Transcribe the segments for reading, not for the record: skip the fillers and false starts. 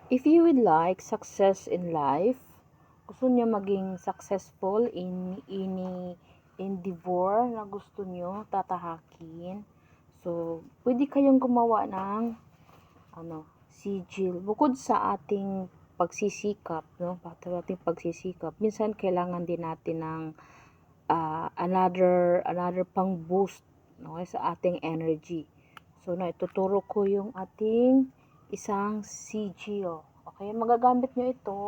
If you would like success in life, gusto niyo maging successful in any endeavor na gusto niyo tatahakin, so pwede kayong gumawa ng sigil. Bukod sa ating pagsisikap, no? Ating pagsisikap, minsan kailangan din natin ng another pang boost, no, sa ating energy. So na ituturo ko yung ating isang sigil. Okay, magagamit nyo ito.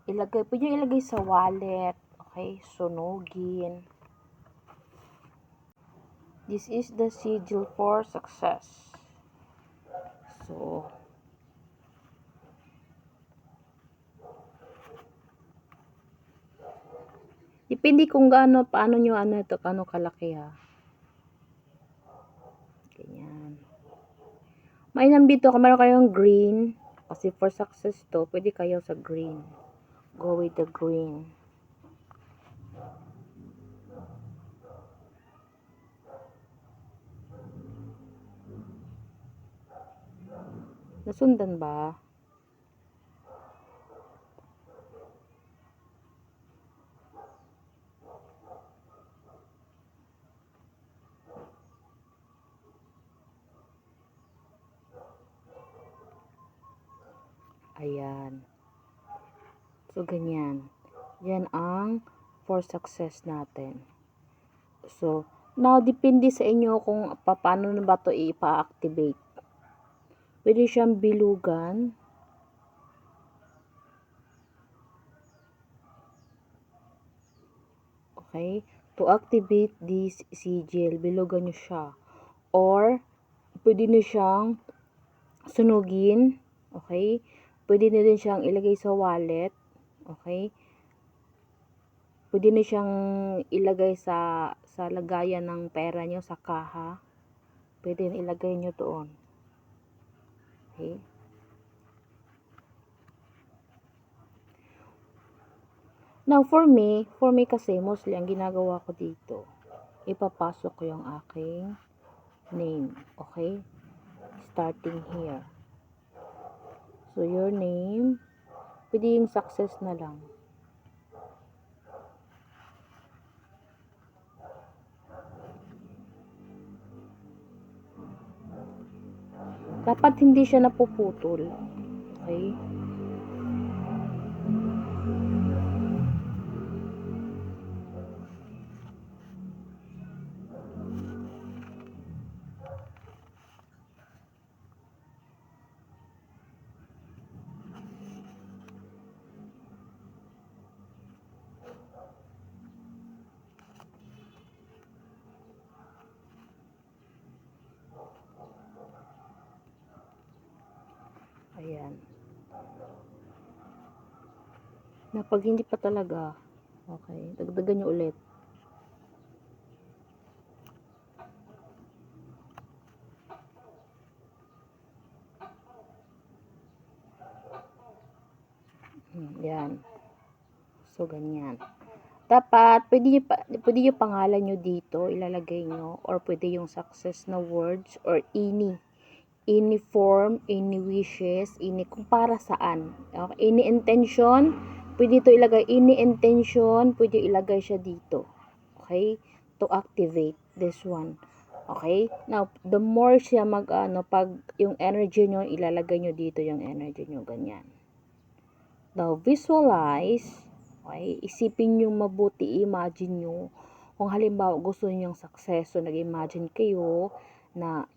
Pwede nyo ilagay sa wallet. Okay, sunugin. This is the sigil for success. So, depende kung paano nyo ito, paano kalaki ha. Ganyan. Mainam dito kung meron kayong green, kasi for success to, pwede kayo sa green. Go with the green. Nasundan ba? Ayan. So, ganyan. Yan ang for success natin. So, now, depende sa inyo kung paano na ba ito ipa-activate. Pwede siyang bilugan. Okay? To activate this sigil, bilugan nyo siya. Or, pwede nyo siyang sunugin. Okay? Pwede nyo din siyang ilagay sa wallet. Okay? Pwede nyo siyang ilagay sa lagayan ng pera nyo, sa kaha. Pwede ilagay nyo doon. Okay? Now, for me kasi, mostly, ang ginagawa ko dito, ipapasok ko yung aking name. Okay? Starting here. So, your name, pwede yung success na lang. Dapat hindi siya napuputol. Okay? Ayan. Na pag hindi pa talaga, okay, dagdagan nyo ulit. Yan. So, ganyan. Dapat, pwede yung pangalan nyo dito, ilalagay nyo, or pwede yung success na words, or any form, any wishes, kung para saan. Okay? Any intention, pwede ito ilagay. Any intention, pwede ilagay siya dito. Okay? To activate this one. Okay? Now, the more siya pag yung energy nyo, ilalagay nyo dito yung energy nyo, ganyan. Now, visualize. Okay? Isipin nyo mabuti, imagine nyo. Kung halimbawa gusto niyo yung success, so nag-imagine kayo na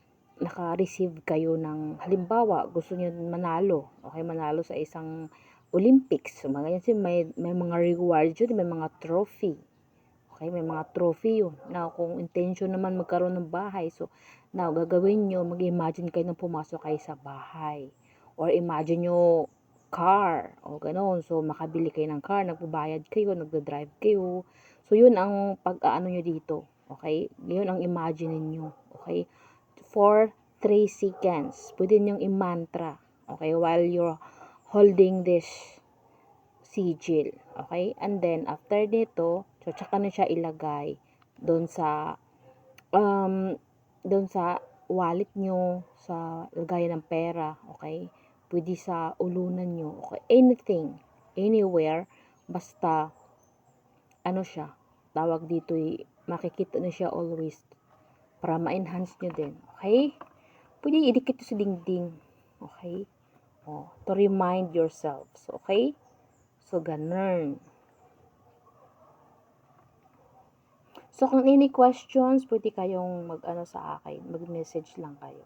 naka-receive kayo ng, halimbawa, gusto niyo manalo. Okay, manalo sa isang Olympics. So, mga yan, may mga reward yun, may mga trophy. Okay, may mga trophy yun. Now, kung intention naman magkaroon ng bahay, so, now, gagawin nyo, mag-imagine kayo nang pumasok kayo sa bahay. Or imagine nyo, car, o gano'n. So, makabili kayo ng car, nagbabayad kayo, nagda-drive kayo. So, yun ang pag-aano nyo dito. Okay? Yun ang imagine nyo. Okay? For 3 seconds. Pwede nyong i-mantra. Okay? While you're holding this sigil. Okay? And then, after nito, tsaka na siya ilagay doon sa wallet nyo, sa lagayan ng pera, okay? Pwede sa ulunan nyo, okay? Anything, anywhere, basta, ano siya, tawag dito makikita nyo siya always, para ma-enhance nyo din, okay? Pwede idikit sa dingding, okay? To remind yourselves, okay? So, ganun. So, kung any questions, pwede kayong mag-ano sa akin, mag-message lang kayo.